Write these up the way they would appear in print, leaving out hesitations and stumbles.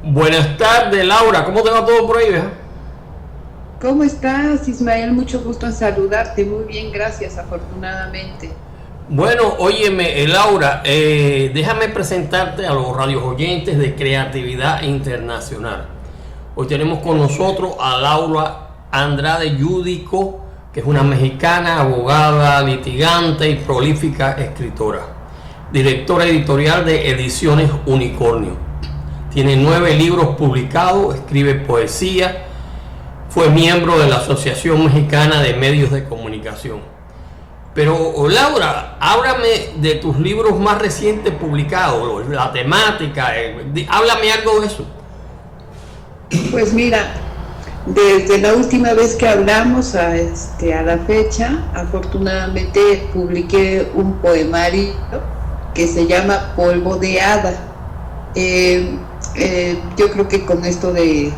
Buenas tardes, Laura. ¿Cómo te va todo por ahí, vieja? ¿Cómo estás, Ismael? Mucho gusto en saludarte. Muy bien, gracias, afortunadamente. Bueno, óyeme, Laura, déjame presentarte a los radios oyentes de Creatividad Internacional. Hoy tenemos con nosotros a Laura Andrade Yudico, que es una mexicana, abogada, litigante y prolífica escritora. Directora editorial de Ediciones Unicornio. Tiene 9 libros publicados, escribe poesía. Fue miembro de la Asociación Mexicana de Medios de Comunicación. Pero Laura, háblame de tus libros más recientes publicados, la temática, háblame algo de eso. Pues mira, desde la última vez que hablamos a la fecha, afortunadamente publiqué un poemario que se llama Polvo de Hada. Yo creo que con esto de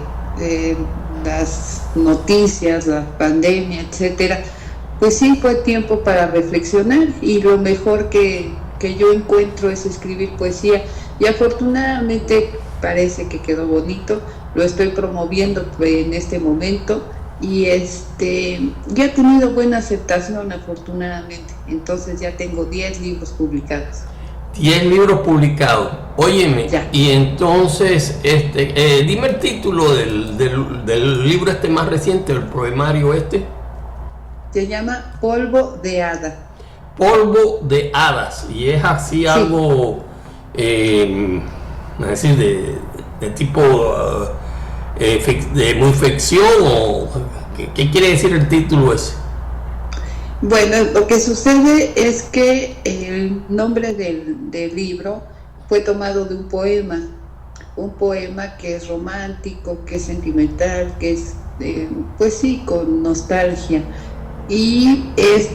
las noticias, la pandemia, etcétera, pues sí fue tiempo para reflexionar y lo mejor que yo encuentro es escribir poesía y afortunadamente parece que quedó bonito, lo estoy promoviendo en este momento y ya ha tenido buena aceptación afortunadamente, entonces ya tengo 10 libros publicados. 10 libros publicados. Óyeme, Ya. y entonces, dime el título del libro más reciente, el poemario Se llama Polvo de Hada. Polvo de Hadas, y es así Sí. algo, es decir, de tipo de muy ficción, o ¿qué quiere decir el título ese? Bueno, lo que sucede es que el nombre del libro fue tomado de un poema que es romántico, que es sentimental, que es, pues sí, con nostalgia. Y es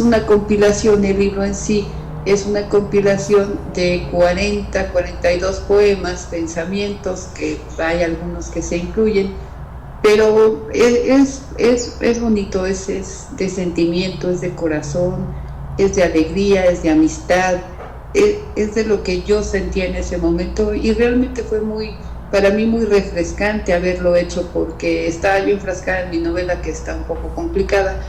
una compilación, el libro en sí es una compilación de 42 poemas, pensamientos, que hay algunos que se incluyen, pero es bonito, es de sentimiento, es de corazón, es de alegría, es de amistad, es de lo que yo sentía en ese momento y realmente fue para mí muy refrescante haberlo hecho porque estaba yo enfrascada en mi novela que está un poco complicada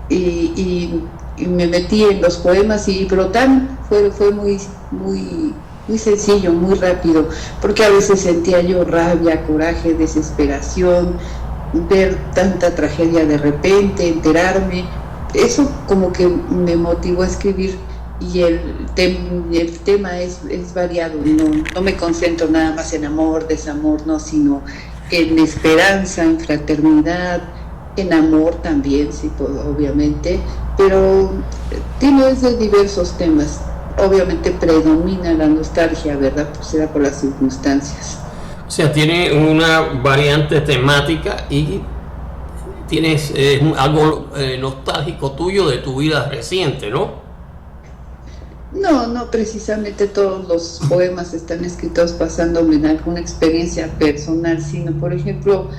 y me metí en los poemas y brotaron, fue muy sencillo, muy rápido, porque a veces sentía yo rabia, coraje, desesperación, ver tanta tragedia de repente, enterarme, eso como que me motivó a escribir y el tema es variado, no me concentro nada más en amor, desamor, no, sino en esperanza, en fraternidad, en amor también, sí, obviamente, pero tiene de diversos temas. Obviamente predomina la nostalgia, ¿verdad? Pues será por las circunstancias. O sea, tiene una variante temática y tienes algo nostálgico tuyo de tu vida reciente, ¿no? No precisamente todos los poemas están escritos basándome en alguna experiencia personal, sino, por ejemplo,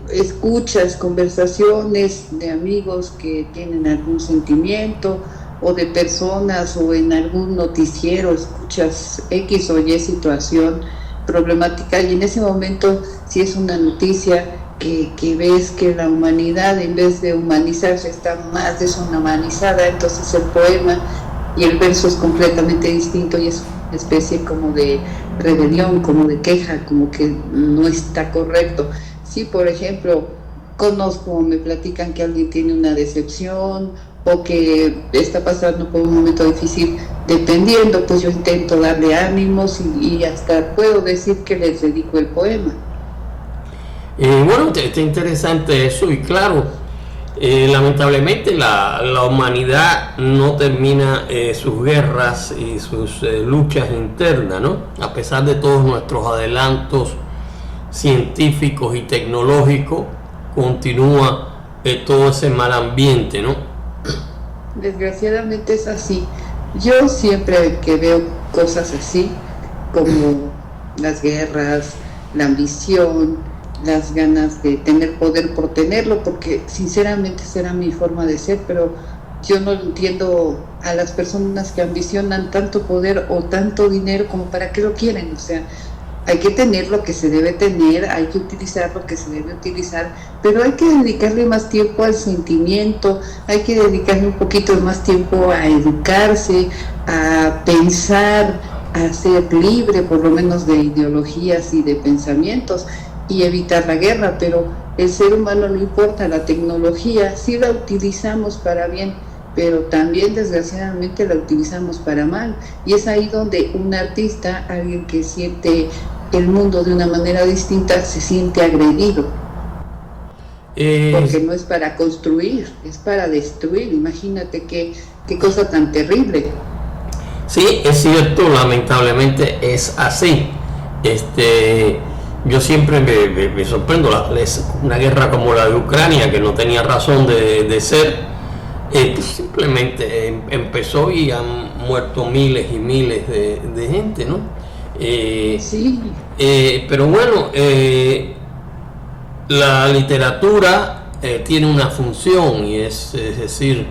escuchas, conversaciones de amigos que tienen algún sentimiento o de personas o en algún noticiero escuchas X o Y situación problemática y en ese momento si es una noticia que ves que la humanidad en vez de humanizarse está más deshumanizada, entonces el poema y el verso es completamente distinto y es una especie como de rebelión, como de queja, como que no está correcto. Si por ejemplo conozco, me platican que alguien tiene una decepción o que está pasando por un momento difícil, dependiendo, pues yo intento darle ánimos y hasta puedo decir que les dedico el poema. Bueno, está interesante eso y claro, lamentablemente la humanidad no termina sus guerras y sus luchas internas, ¿no? A pesar de todos nuestros adelantos científicos y tecnológicos, continúa todo ese mal ambiente, ¿no? Desgraciadamente es así. Yo siempre que veo cosas así, como las guerras, la ambición, las ganas de tener poder por tenerlo, porque sinceramente será mi forma de ser, pero yo no entiendo a las personas que ambicionan tanto poder o tanto dinero como para qué lo quieren. O sea, hay que tener lo que se debe tener, hay que utilizar lo que se debe utilizar, pero hay que dedicarle más tiempo al sentimiento, hay que dedicarle un poquito más tiempo a educarse, a pensar, a ser libre por lo menos de ideologías y de pensamientos y evitar la guerra. Pero el ser humano, no importa la tecnología, sí la utilizamos para bien, pero también desgraciadamente la utilizamos para mal, y es ahí donde un artista, alguien que siente el mundo de una manera distinta, se siente agredido, porque no es para construir, es para destruir. Imagínate qué cosa tan terrible. Sí, es cierto, lamentablemente es así. Yo siempre me sorprendo, una guerra como la de Ucrania, que no tenía razón de ser, simplemente empezó y han muerto miles y miles de gente, ¿no? Sí. Pero bueno, la literatura tiene una función, y es decir,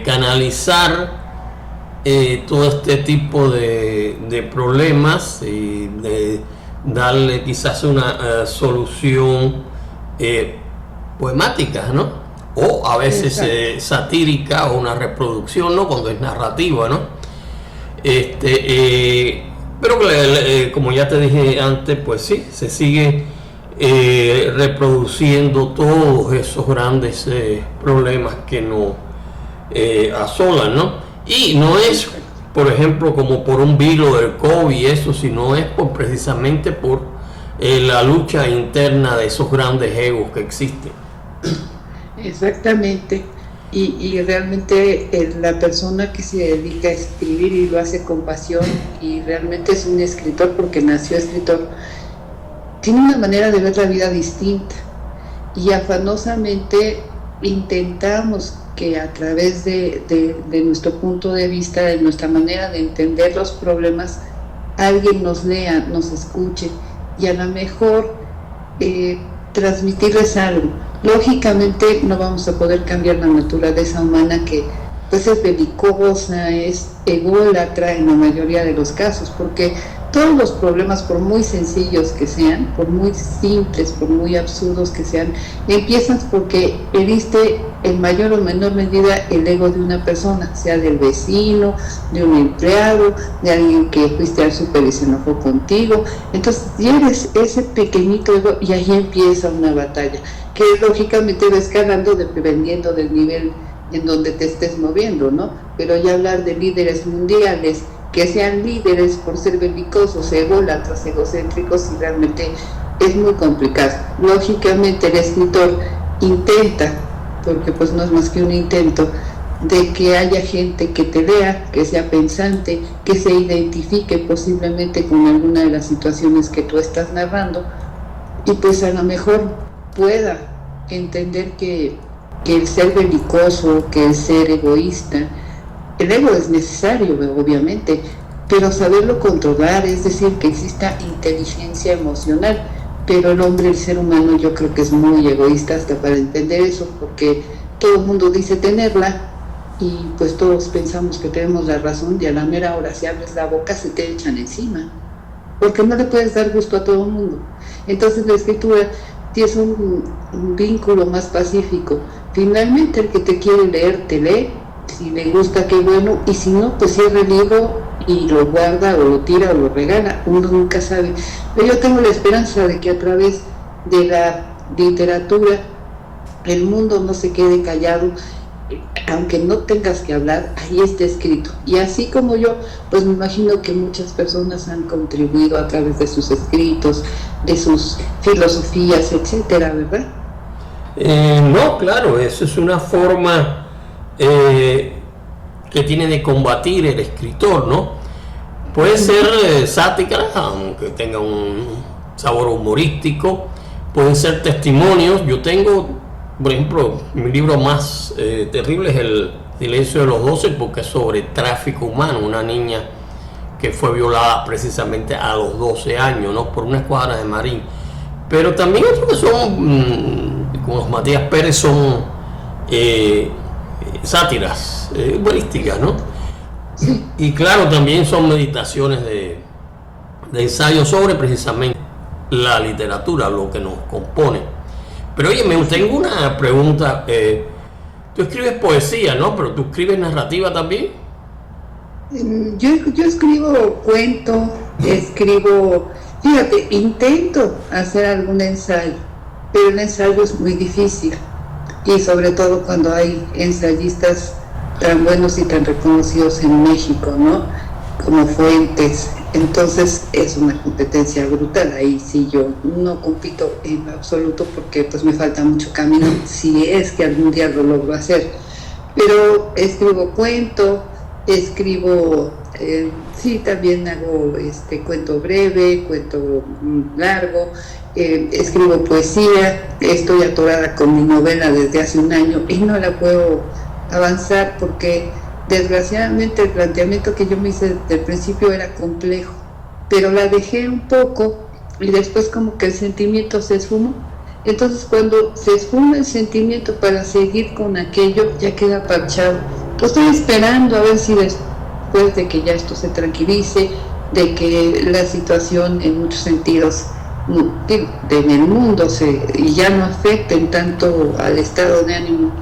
canalizar todo este tipo de problemas y de darle quizás una solución poemática, ¿no? O a veces satírica, o una reproducción, ¿no? Cuando es narrativa, ¿no? Pero como ya te dije antes, pues sí, se sigue reproduciendo todos esos grandes problemas que nos asolan, ¿no? Y no es, por ejemplo, como por un virus del COVID y eso, sino es precisamente por la lucha interna de esos grandes egos que existen. Exactamente. Y realmente la persona que se dedica a escribir y lo hace con pasión, y realmente es un escritor porque nació escritor, tiene una manera de ver la vida distinta, y afanosamente intentamos que a través de nuestro punto de vista, de nuestra manera de entender los problemas, alguien nos lea, nos escuche, y a lo mejor transmitirles algo. Lógicamente no vamos a poder cambiar la naturaleza humana, que pues es belicosa, es ególatra en la mayoría de los casos, porque todos los problemas, por muy sencillos que sean, por muy simples, por muy absurdos que sean, empiezan porque heriste en mayor o menor medida el ego de una persona, sea del vecino, de un empleado, de alguien que fuiste al súper y se enojó contigo. Entonces tienes ese pequeñito ego, y ahí empieza una batalla que lógicamente va escalando dependiendo del nivel en donde te estés moviendo, ¿no? Pero ya hablar de líderes mundiales que sean líderes por ser belicosos, ególatras, egocéntricos, y realmente es muy complicado. Lógicamente el escritor intenta, porque pues no es más que un intento, de que haya gente que te lea, que sea pensante, que se identifique posiblemente con alguna de las situaciones que tú estás narrando, y pues a lo mejor pueda entender que el ser belicoso, que el ser egoísta, el ego es necesario, obviamente, pero saberlo controlar, es decir, que exista inteligencia emocional. Pero el hombre, el ser humano, yo creo que es muy egoísta hasta para entender eso, porque todo el mundo dice tenerla, y pues todos pensamos que tenemos la razón, y a la mera hora, si abres la boca, se te echan encima, porque no le puedes dar gusto a todo el mundo. Entonces la escritura es un vínculo más pacífico. Finalmente el que te quiere leer, te lee. Si le gusta, qué bueno, y si no, pues cierra el libro y lo guarda, o lo tira, o lo regala. Uno nunca sabe. Pero yo tengo la esperanza de que a través de la literatura el mundo no se quede callado, aunque no tengas que hablar, ahí está escrito. Y así como yo, pues me imagino que muchas personas han contribuido a través de sus escritos, de sus filosofías, etcétera, ¿verdad? No, claro, eso es una forma que tiene de combatir el escritor, ¿no? Puede ser sátira, aunque tenga un sabor humorístico, pueden ser testimonios. Yo tengo, por ejemplo, mi libro más terrible es El silencio de los 12, porque es sobre tráfico humano, una niña que fue violada precisamente a los 12 años, ¿no? Por una escuadra de Marín. Pero también otros que son, como los Matías Pérez, son sátiras humorísticas, ¿no? Sí. Y claro, también son meditaciones de ensayo sobre precisamente la literatura, lo que nos compone. Pero oye, me tengo una pregunta. Tú escribes poesía, ¿no? Pero tú escribes narrativa también. Yo escribo cuento, fíjate, intento hacer algún ensayo, pero el ensayo es muy difícil, y sobre todo cuando hay ensayistas tan buenos y tan reconocidos en México, ¿no? Como Fuentes. Entonces es una competencia brutal. Ahí sí yo no compito en absoluto, porque pues me falta mucho camino, si es que algún día lo logro hacer. Pero escribo cuento, sí, también hago cuento breve, cuento largo, escribo poesía. Estoy atorada con mi novela desde hace un año y no la puedo avanzar porque desgraciadamente el planteamiento que yo me hice desde el principio era complejo, pero la dejé un poco y después como que el sentimiento se esfumó. Entonces cuando se esfuma el sentimiento para seguir con aquello, ya queda parchado. Lo estoy esperando a ver si después de que ya esto se tranquilice, de que la situación en muchos sentidos en el mundo y ya no afecten tanto al estado de ánimo,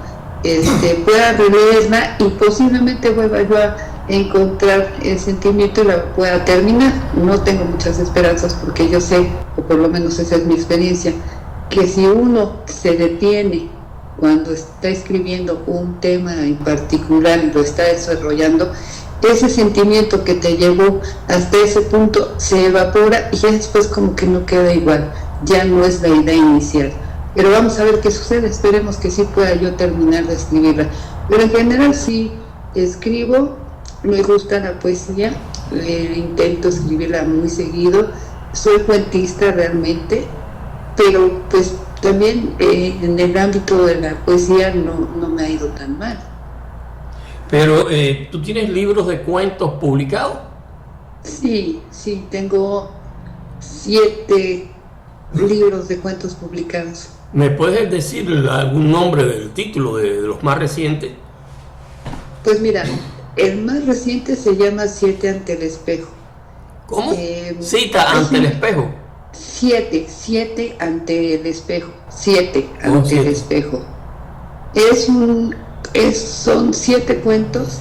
pueda releerla y posiblemente vuelva yo a encontrar el sentimiento y la pueda terminar. No tengo muchas esperanzas porque yo sé, o por lo menos esa es mi experiencia, que si uno se detiene cuando está escribiendo un tema en particular y lo está desarrollando, ese sentimiento que te llevó hasta ese punto se evapora y ya después como que no queda igual, ya no es la idea inicial. Pero vamos a ver qué sucede, esperemos que sí pueda yo terminar de escribirla. Pero en general sí escribo, me gusta la poesía, intento escribirla muy seguido, soy cuentista realmente, pero pues también en el ámbito de la poesía no me ha ido tan mal. Pero ¿tú tienes libros de cuentos publicados? Sí, tengo 7 libros de cuentos publicados. ¿Me puedes decir algún nombre del título de los más recientes? Pues mira, el más reciente se llama 7 ante el espejo. ¿Cómo? Cita ante el espejo. 7 ante el espejo. 7 ante el espejo. Son 7 cuentos.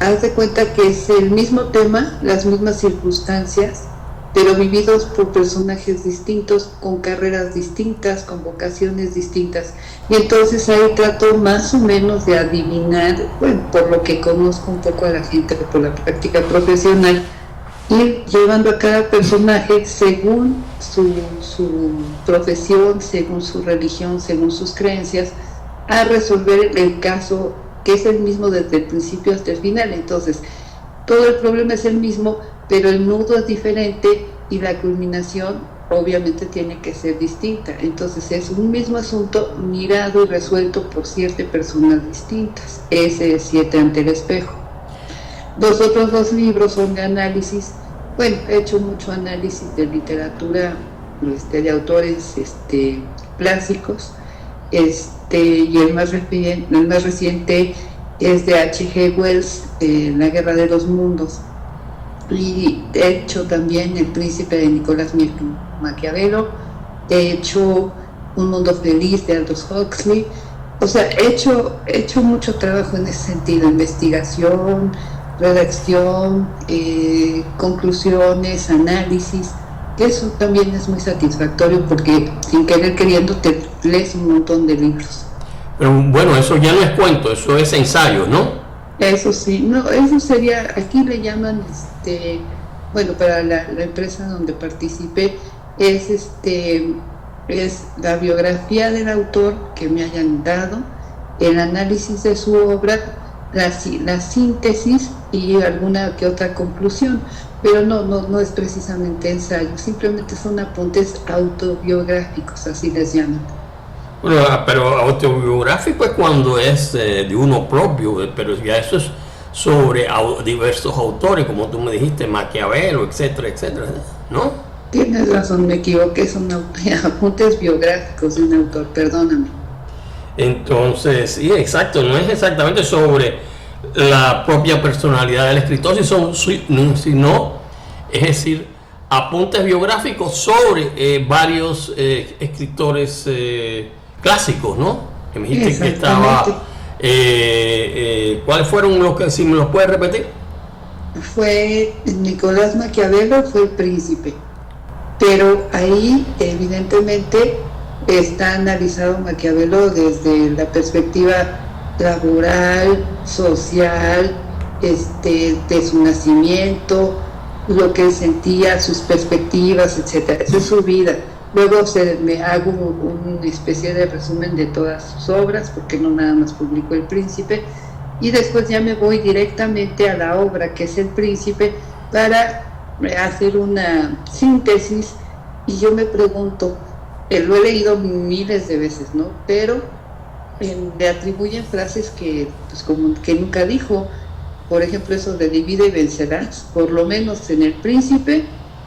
Haz de cuenta que es el mismo tema, las mismas circunstancias, pero vividos por personajes distintos, con carreras distintas, con vocaciones distintas. Y entonces ahí trato más o menos de adivinar, bueno, por lo que conozco un poco a la gente, por la práctica profesional, ir llevando a cada personaje según su profesión, según su religión, según sus creencias, a resolver el caso que es el mismo desde el principio hasta el final. Entonces, todo el problema es el mismo, pero el nudo es diferente y la culminación obviamente tiene que ser distinta. Entonces es un mismo asunto mirado y resuelto por 7 personas distintas. Ese es 7 ante el espejo. Los otros 2 libros son de análisis. Bueno, he hecho mucho análisis de literatura, de autores clásicos, y el más reciente es de H.G. Wells, La Guerra de los Mundos, y he hecho también El Príncipe de Nicolás Maquiavelo, he hecho Un Mundo Feliz de Aldous Huxley. O sea, he hecho mucho trabajo en ese sentido, investigación, redacción, conclusiones, análisis. Eso también es muy satisfactorio porque sin querer queriendo te lees un montón de libros. Pero bueno, eso ya no es cuento, eso es ensayo, ¿no? Eso sí, no, eso sería, aquí le llaman, bueno, para la empresa donde participé, es la biografía del autor que me hayan dado, el análisis de su obra, la síntesis y alguna que otra conclusión, pero no es precisamente ensayo, simplemente son apuntes autobiográficos, así les llaman. Bueno, pero autobiográfico es cuando es de uno propio, pero ya eso es sobre diversos autores, como tú me dijiste, Maquiavelo, etcétera, etcétera, ¿no? Tienes razón, me equivoqué, son apuntes biográficos de un autor, perdóname. Entonces, sí, exacto, no es exactamente sobre la propia personalidad del escritor, sino es decir, apuntes biográficos sobre varios escritores clásicos, ¿no? Que me dijiste que estaba... ¿cuáles fueron los que, si me los puedes repetir? Fue Nicolás Maquiavelo, fue el príncipe, pero ahí evidentemente está analizado Maquiavelo desde la perspectiva laboral, social, de su nacimiento, lo que él sentía, sus perspectivas, etcétera. Esa es su vida. Luego me hago una especie de resumen de todas sus obras, porque no nada más publicó El Príncipe, y después ya me voy directamente a la obra que es El Príncipe para hacer una síntesis. Y yo me pregunto, lo he leído miles de veces, ¿no? Pero le atribuyen frases que, pues, como que nunca dijo. Por ejemplo, eso de divide y vencerás, por lo menos en El Príncipe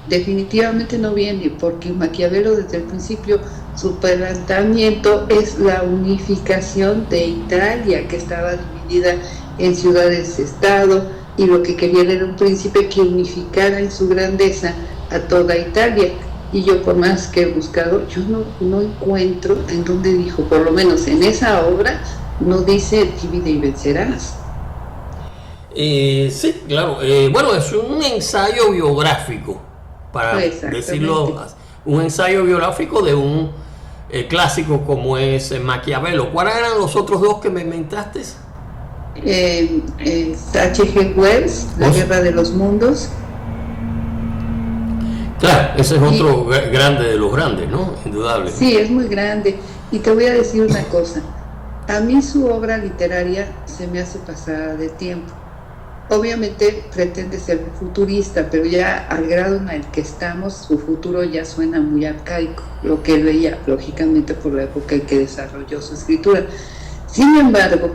definitivamente no viene, porque Maquiavelo desde el principio, su planteamiento es la unificación de Italia, que estaba dividida en ciudades-estado, y lo que quería era un príncipe que unificara en su grandeza a toda Italia. Y yo, por más que he buscado, yo no encuentro en donde dijo, por lo menos en esa obra, no dice divide y vencerás. Sí, claro. Bueno, es un ensayo biográfico, para decirlo, un ensayo biográfico de un clásico como es Maquiavelo. ¿Cuáles eran los otros dos que me inventaste? H.G. Wells, La Guerra de los Mundos. Claro, ese es otro grande de los grandes, ¿no? Indudable. Sí, es muy grande. Y te voy a decir una cosa. A mí su obra literaria se me hace pasada de tiempo. Obviamente pretende ser futurista, pero ya al grado en el que estamos, su futuro ya suena muy arcaico, lo que él veía, lógicamente, por la época en que desarrolló su escritura. Sin embargo,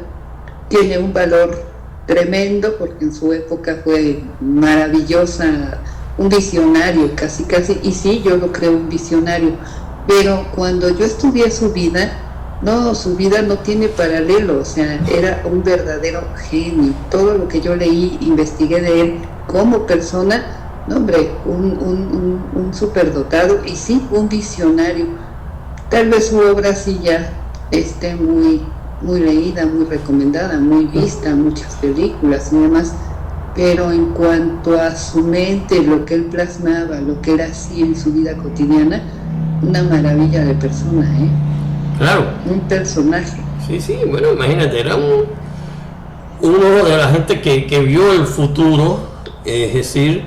tiene un valor tremendo, porque en su época fue maravillosa, un visionario, casi, y sí, yo lo creo un visionario, pero cuando yo estudié su vida no tiene paralelo, o sea, era un verdadero genio. Todo lo que yo leí, investigué de él como persona, no, hombre, un superdotado, y sí, un visionario. Tal vez su obra sí ya esté muy leída, muy recomendada, muy vista, muchas películas y demás, pero en cuanto a su mente, lo que él plasmaba, lo que era así en su vida cotidiana, una maravilla de persona, ¿eh? Claro. Un personaje. Sí, bueno, imagínate, era uno de la gente que vio el futuro, es decir,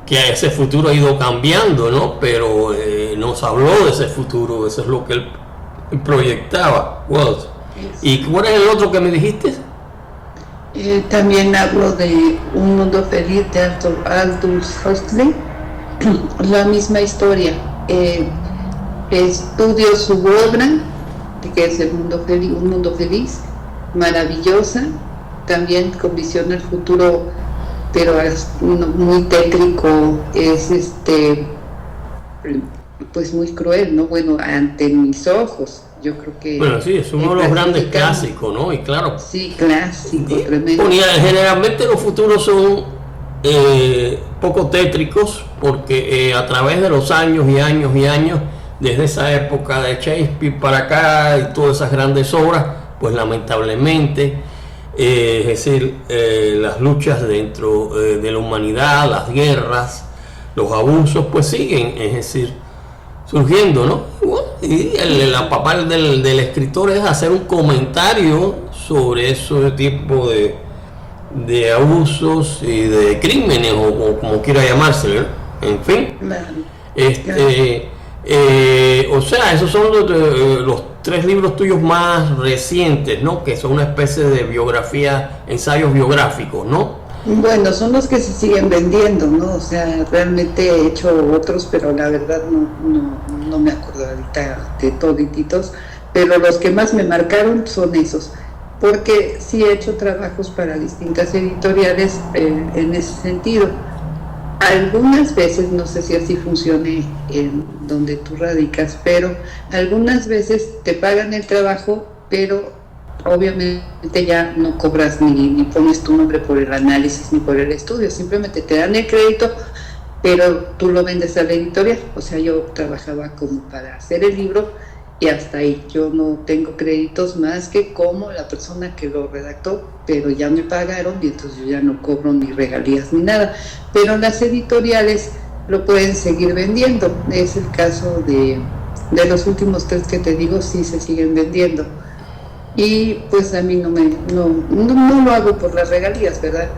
que ese futuro ha ido cambiando, ¿no? Pero nos habló de ese futuro, eso es lo que él proyectaba. Wow. ¿Y cuál es el otro que me dijiste? También hablo de Un Mundo Feliz de Aldous Huxley. La misma historia. Estudio su obra, que es Un Mundo Feliz, maravillosa, también con visión del futuro, pero es muy tétrico, es pues muy cruel, ¿no? Bueno, ante mis ojos, yo creo que... Bueno, sí, es uno de los grandes clásicos, ¿no? Y claro... Sí, clásico, tremendo. Generalmente los futuros son poco tétricos, porque a través de los años y años y años, desde esa época de Shakespeare para acá y todas esas grandes obras, pues lamentablemente, es decir, las luchas dentro de la humanidad, las guerras, los abusos, pues siguen, es decir, surgiendo, ¿no? Y el papel del escritor es hacer un comentario sobre ese tipo de abusos y de crímenes, o como quiera llamarse, ¿no? En fin. O sea, esos son los 3 libros tuyos más recientes, ¿no? Que son una especie de biografía, ensayos biográficos, ¿no? Bueno, son los que se siguen vendiendo, ¿no? O sea, realmente he hecho otros, pero la verdad no me acuerdo ahorita de todititos, pero los que más me marcaron son esos, porque sí he hecho trabajos para distintas editoriales en ese sentido. Algunas veces, no sé si así funcione en donde tú radicas, pero algunas veces te pagan el trabajo, pero obviamente ya no cobras ni pones tu nombre por el análisis ni por el estudio, simplemente te dan el crédito, pero tú lo vendes a la editorial. O sea, yo trabajaba como para hacer el libro y hasta ahí. Yo no tengo créditos más que como la persona que lo redactó, pero ya me pagaron y entonces yo ya no cobro ni regalías ni nada. Pero las editoriales lo pueden seguir vendiendo. Es el caso de los últimos 3 que te digo, sí se siguen vendiendo. Y pues a mí no lo hago por las regalías, ¿verdad?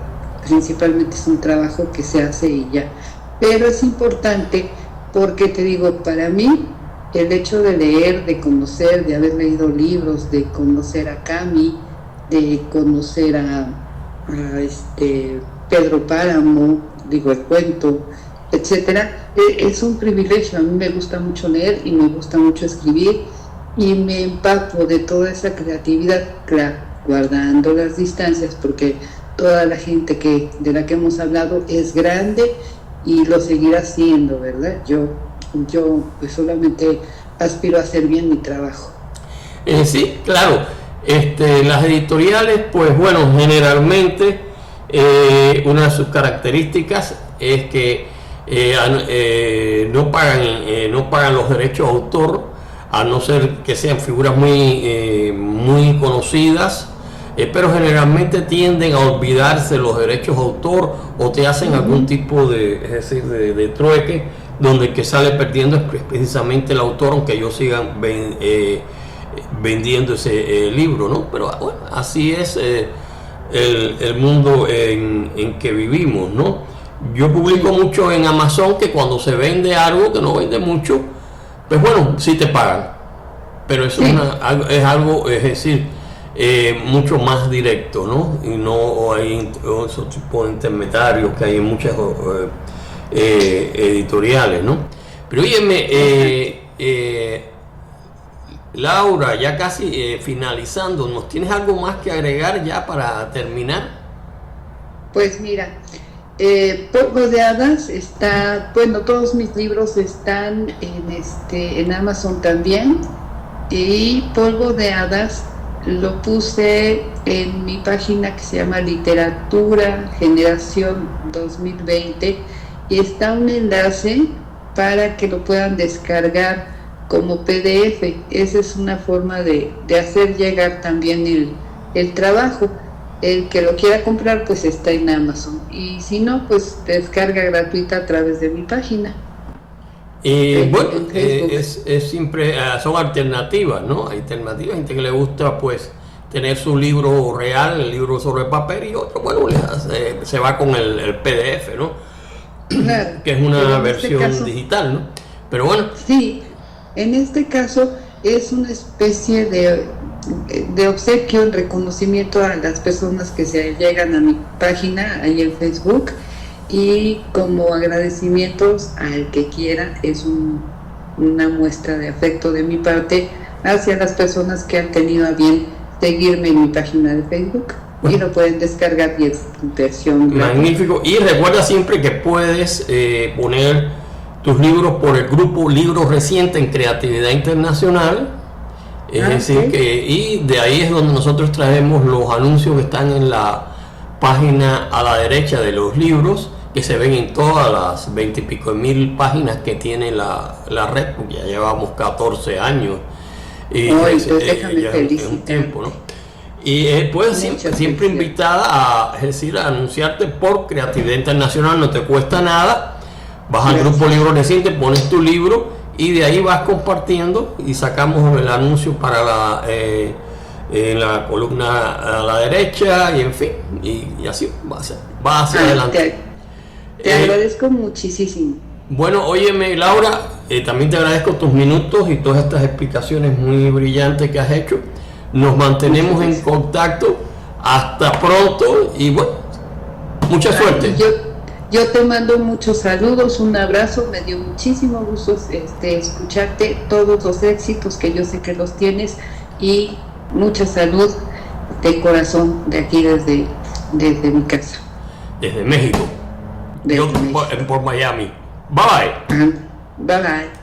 Principalmente es un trabajo que se hace y ya. Pero es importante porque te digo, para mí el hecho de leer, de conocer, de haber leído libros, de conocer a Cami, de conocer a Pedro Páramo, digo el cuento, etcétera, es un privilegio. A mí me gusta mucho leer y me gusta mucho escribir y me empapo de toda esa creatividad, claro, guardando las distancias, porque toda la gente de la que hemos hablado es grande y lo seguirá siendo, ¿verdad? Yo pues solamente aspiro a hacer bien mi trabajo. Sí, claro. Las editoriales, pues bueno, generalmente una de sus características es que no pagan los derechos de autor, a no ser que sean figuras muy conocidas, pero generalmente tienden a olvidarse los derechos de autor o te hacen algún tipo de trueque, donde el que sale perdiendo es precisamente el autor, aunque ellos sigan vendiendo ese libro, ¿no? Pero bueno, así es el mundo en que vivimos, ¿no? Yo publico mucho en Amazon, que cuando se vende algo que no vende mucho, pues bueno, sí te pagan, pero eso es algo, es decir, mucho más directo, ¿no? Y no hay esos tipos de intermediarios que hay en muchas editoriales, ¿no? Pero óyeme, Laura, ya casi finalizando, ¿nos tienes algo más que agregar ya para terminar? Pues mira, Polvo de Hadas está, bueno, todos mis libros están en Amazon también, y Polvo de Hadas lo puse en mi página que se llama Literatura Generación 2020 y está un enlace para que lo puedan descargar como PDF. Esa es una forma de hacer llegar también el trabajo. El que lo quiera comprar pues está en Amazon, y si no, pues descarga gratuita a través de mi página. Bueno, es siempre son alternativas, ¿no? Hay alternativas, gente que le gusta pues tener su libro real, el libro sobre papel, y otro, bueno, se va con el PDF, ¿no? Claro, que es una versión digital, ¿no? Pero bueno. Sí, en este caso es una especie de obsequio, en reconocimiento a las personas que se llegan a mi página ahí en Facebook, y como agradecimientos al que quiera. Es una muestra de afecto de mi parte hacia las personas que han tenido a bien seguirme en mi página de Facebook, y lo pueden descargar y es versión magnífico. Y recuerda siempre que puedes poner tus libros por el grupo Libros Recientes en Creatividad Internacional. Es decir, y de ahí es donde nosotros traemos los anuncios que están en la página a la derecha de los libros, que se ven en todas las 20 y pico mil páginas que tiene la red, porque ya llevamos 14 años. Y ya es un tiempo, ¿no? Y puedes siempre invitada a anunciarte por Creatividad Internacional, no te cuesta nada. Vas al grupo Libros Recientes, pones tu libro y de ahí vas compartiendo, y sacamos el anuncio para en la columna a la derecha, y en fin, y así va hacia adelante. Te agradezco muchísimo. Bueno, óyeme, Laura, también te agradezco tus minutos y todas estas explicaciones muy brillantes que has hecho. Nos mantenemos en contacto. Hasta pronto y bueno, mucha suerte. Yo te mando muchos saludos, un abrazo, me dio muchísimo gusto escucharte, todos los éxitos que yo sé que los tienes, y mucha salud de corazón de aquí desde mi casa. Desde México. Yo por Miami. Bye bye. Bye bye.